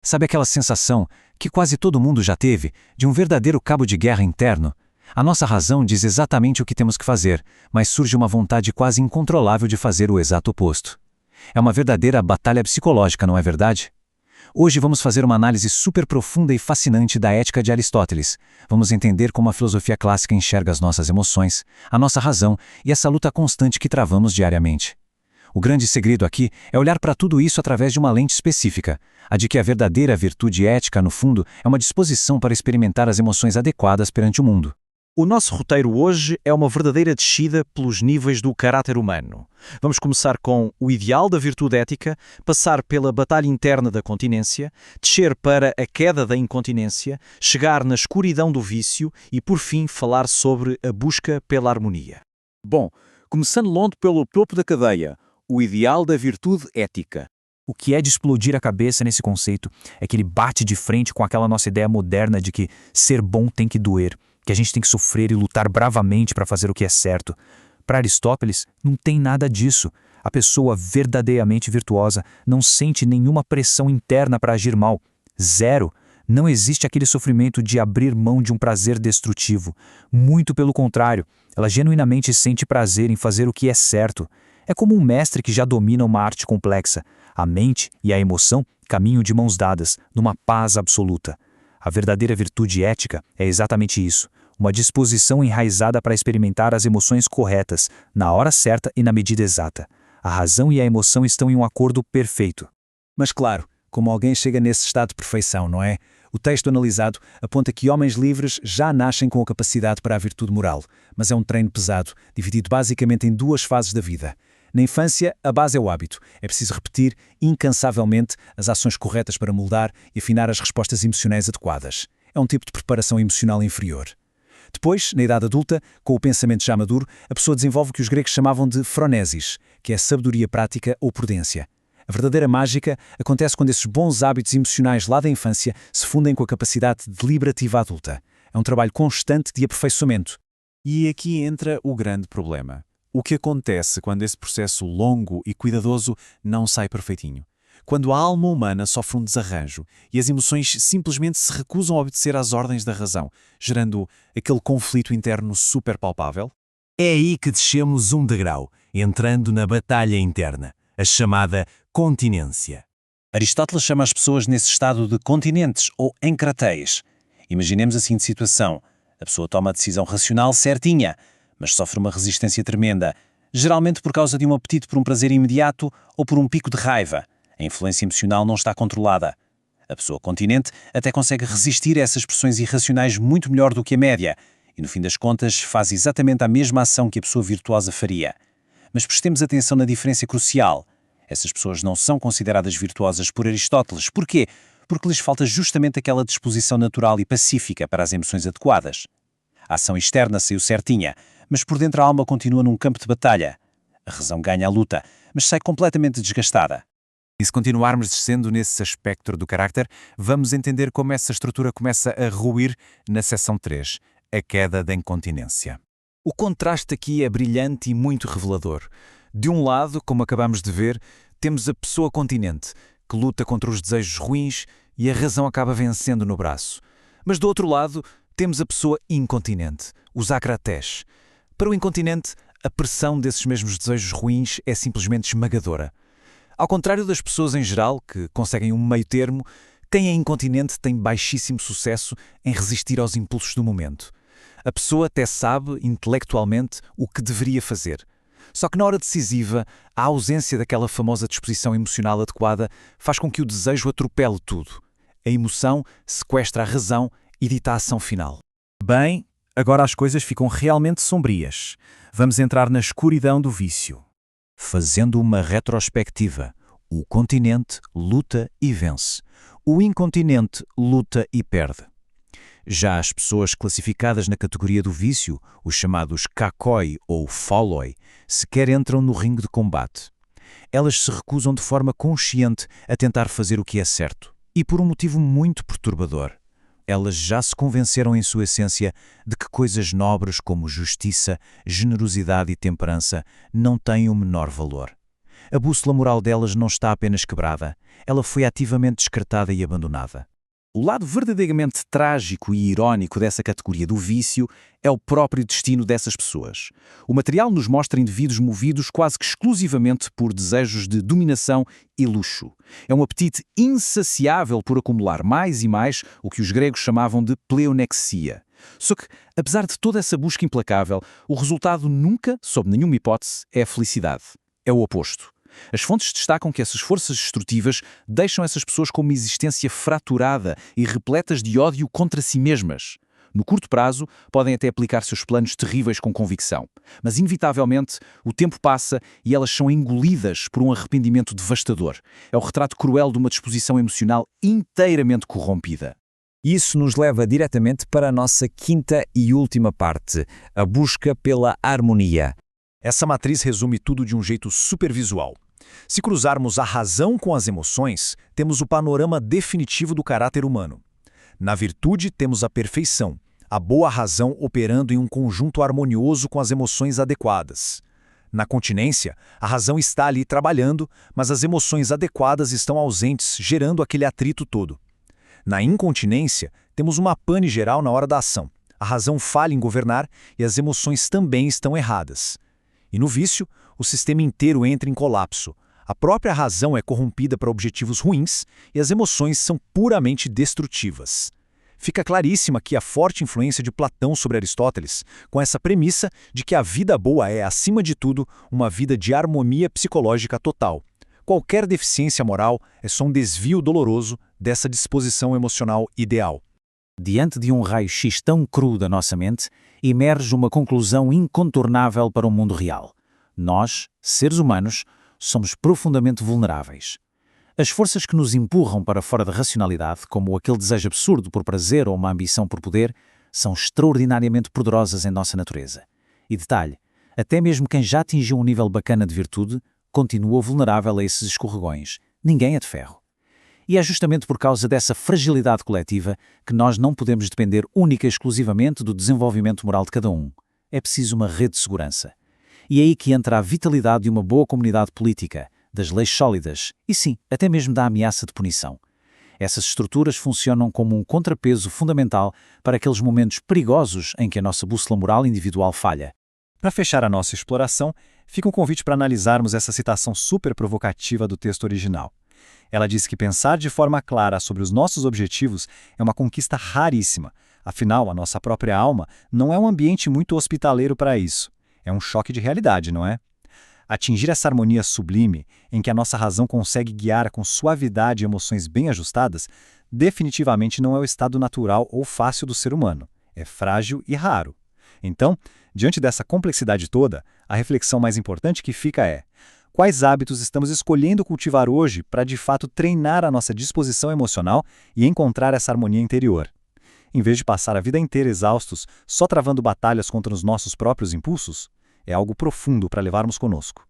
Sabe aquela sensação que quase todo mundo já teve de um verdadeiro cabo de guerra interno? A nossa razão diz exatamente o que temos que fazer, mas surge uma vontade quase incontrolável de fazer o exato oposto. É uma verdadeira batalha psicológica, não é verdade? Hoje vamos fazer uma análise super profunda e fascinante da ética de Aristóteles. Vamos entender como a filosofia clássica enxerga as nossas emoções, a nossa razão e essa luta constante que travamos diariamente. O grande segredo aqui é olhar para tudo isso através de uma lente específica, a de que a verdadeira virtude ética, no fundo, é uma disposição para experimentar as emoções adequadas perante o mundo. O nosso roteiro hoje é uma verdadeira descida pelos níveis do caráter humano. Vamos começar com o ideal da virtude ética, passar pela batalha interna da continência, descer para a queda da incontinência, chegar na escuridão do vício e, por fim, falar sobre a busca pela harmonia. Bom, começando logo pelo topo da cadeia, o ideal da virtude ética. O que é de explodir a cabeça nesse conceito é que ele bate de frente com aquela nossa ideia moderna de que ser bom tem que doer, que a gente tem que sofrer e lutar bravamente para fazer o que é certo. Para Aristóteles, não tem nada disso. A pessoa verdadeiramente virtuosa não sente nenhuma pressão interna para agir mal. Zero. Não existe aquele sofrimento de abrir mão de um prazer destrutivo. Muito pelo contrário, ela genuinamente sente prazer em fazer o que é certo. É como um mestre que já domina uma arte complexa. A mente e a emoção caminham de mãos dadas, numa paz absoluta. A verdadeira virtude ética é exatamente isso, uma disposição enraizada para experimentar as emoções corretas, na hora certa e na medida exata. A razão e a emoção estão em um acordo perfeito. Mas claro, como alguém chega nesse estado de perfeição, não é? O texto analisado aponta que homens livres já nascem com a capacidade para a virtude moral, mas é um treino pesado, dividido basicamente em duas fases da vida. Na infância, a base é o hábito. É preciso repetir incansavelmente as ações corretas para moldar e afinar as respostas emocionais adequadas. É um tipo de preparação emocional inferior. Depois, na idade adulta, com o pensamento já maduro, a pessoa desenvolve o que os gregos chamavam de phronesis, que é sabedoria prática ou prudência. A verdadeira mágica acontece quando esses bons hábitos emocionais lá da infância se fundem com a capacidade deliberativa adulta. É um trabalho constante de aperfeiçoamento. E aqui entra o grande problema. O que acontece quando esse processo longo e cuidadoso não sai perfeitinho? Quando a alma humana sofre um desarranjo e as emoções simplesmente se recusam a obedecer às ordens da razão, gerando aquele conflito interno super palpável? É aí que descemos um degrau, entrando na batalha interna, a chamada continência. Aristóteles chama as pessoas nesse estado de continentes ou encrateis. Imaginemos a seguinte situação. A pessoa toma a decisão racional certinha, mas sofre uma resistência tremenda, geralmente por causa de um apetite por um prazer imediato ou por um pico de raiva. A influência emocional não está controlada. A pessoa continente até consegue resistir a essas pressões irracionais muito melhor do que a média e, no fim das contas, faz exatamente a mesma ação que a pessoa virtuosa faria. Mas prestemos atenção na diferença crucial. Essas pessoas não são consideradas virtuosas por Aristóteles. Porquê? Porque lhes falta justamente aquela disposição natural e pacífica para as emoções adequadas. A ação externa saiu certinha, mas por dentro a alma continua num campo de batalha. A razão ganha a luta, mas sai completamente desgastada. E se continuarmos descendo nesse aspecto do caráter, vamos entender como essa estrutura começa a ruir na seção 3, a queda da incontinência. O contraste aqui é brilhante e muito revelador. De um lado, como acabamos de ver, temos a pessoa continente, que luta contra os desejos ruins e a razão acaba vencendo no braço. Mas do outro lado, temos a pessoa incontinente, os acratés. Para o incontinente, a pressão desses mesmos desejos ruins é simplesmente esmagadora. Ao contrário das pessoas em geral, que conseguem um meio termo, quem é incontinente tem baixíssimo sucesso em resistir aos impulsos do momento. A pessoa até sabe, intelectualmente, o que deveria fazer. Só que na hora decisiva, a ausência daquela famosa disposição emocional adequada faz com que o desejo atropele tudo. A emoção sequestra a razão e dita a ação final. Bem, agora as coisas ficam realmente sombrias. Vamos entrar na escuridão do vício. Fazendo uma retrospectiva, o continente luta e vence. O incontinente luta e perde. Já as pessoas classificadas na categoria do vício, os chamados kakoi ou phalloi, sequer entram no ringue de combate. Elas se recusam de forma consciente a tentar fazer o que é certo. E por um motivo muito perturbador. Elas já se convenceram em sua essência de que coisas nobres como justiça, generosidade e temperança não têm o menor valor. A bússola moral delas não está apenas quebrada, ela foi ativamente descartada e abandonada. O lado verdadeiramente trágico e irónico dessa categoria do vício é o próprio destino dessas pessoas. O material nos mostra indivíduos movidos quase que exclusivamente por desejos de dominação e luxo. É um apetite insaciável por acumular mais e mais, o que os gregos chamavam de pleonexia. Só que, apesar de toda essa busca implacável, o resultado nunca, sob nenhuma hipótese, é a felicidade. É o oposto. As fontes destacam que essas forças destrutivas deixam essas pessoas com uma existência fraturada e repletas de ódio contra si mesmas. No curto prazo, podem até aplicar seus planos terríveis com convicção, mas inevitavelmente o tempo passa e elas são engolidas por um arrependimento devastador. É o retrato cruel de uma disposição emocional inteiramente corrompida. Isso nos leva diretamente para a nossa quinta e última parte, a busca pela harmonia. Essa matriz resume tudo de um jeito supervisual. Se cruzarmos a razão com as emoções, temos o panorama definitivo do caráter humano. Na virtude, temos a perfeição, a boa razão operando em um conjunto harmonioso com as emoções adequadas. Na continência, a razão está ali trabalhando, mas as emoções adequadas estão ausentes, gerando aquele atrito todo. Na incontinência, temos uma pane geral na hora da ação. A razão falha em governar e as emoções também estão erradas. E no vício, o sistema inteiro entra em colapso. A própria razão é corrompida para objetivos ruins e as emoções são puramente destrutivas. Fica claríssima aqui a forte influência de Platão sobre Aristóteles, com essa premissa de que a vida boa é, acima de tudo, uma vida de harmonia psicológica total. Qualquer deficiência moral é só um desvio doloroso dessa disposição emocional ideal. Diante de um raio-x tão cru da nossa mente, emerge uma conclusão incontornável para o mundo real. Nós, seres humanos, somos profundamente vulneráveis. As forças que nos empurram para fora da racionalidade, como aquele desejo absurdo por prazer ou uma ambição por poder, são extraordinariamente poderosas em nossa natureza. E detalhe, até mesmo quem já atingiu um nível bacana de virtude, continua vulnerável a esses escorregões. Ninguém é de ferro. E é justamente por causa dessa fragilidade coletiva que nós não podemos depender única e exclusivamente do desenvolvimento moral de cada um. É preciso uma rede de segurança. E é aí que entra a vitalidade de uma boa comunidade política, das leis sólidas e, sim, até mesmo da ameaça de punição. Essas estruturas funcionam como um contrapeso fundamental para aqueles momentos perigosos em que a nossa bússola moral individual falha. Para fechar a nossa exploração, fica um convite para analisarmos essa citação super provocativa do texto original. Ela diz que pensar de forma clara sobre os nossos objetivos é uma conquista raríssima. Afinal, a nossa própria alma não é um ambiente muito hospitaleiro para isso. É um choque de realidade, não é? Atingir essa harmonia sublime, em que a nossa razão consegue guiar com suavidade emoções bem ajustadas, definitivamente não é o estado natural ou fácil do ser humano. É frágil e raro. Então, diante dessa complexidade toda, a reflexão mais importante que fica é: quais hábitos estamos escolhendo cultivar hoje para de fato treinar a nossa disposição emocional e encontrar essa harmonia interior? Em vez de passar a vida inteira exaustos, só travando batalhas contra os nossos próprios impulsos, é algo profundo para levarmos conosco.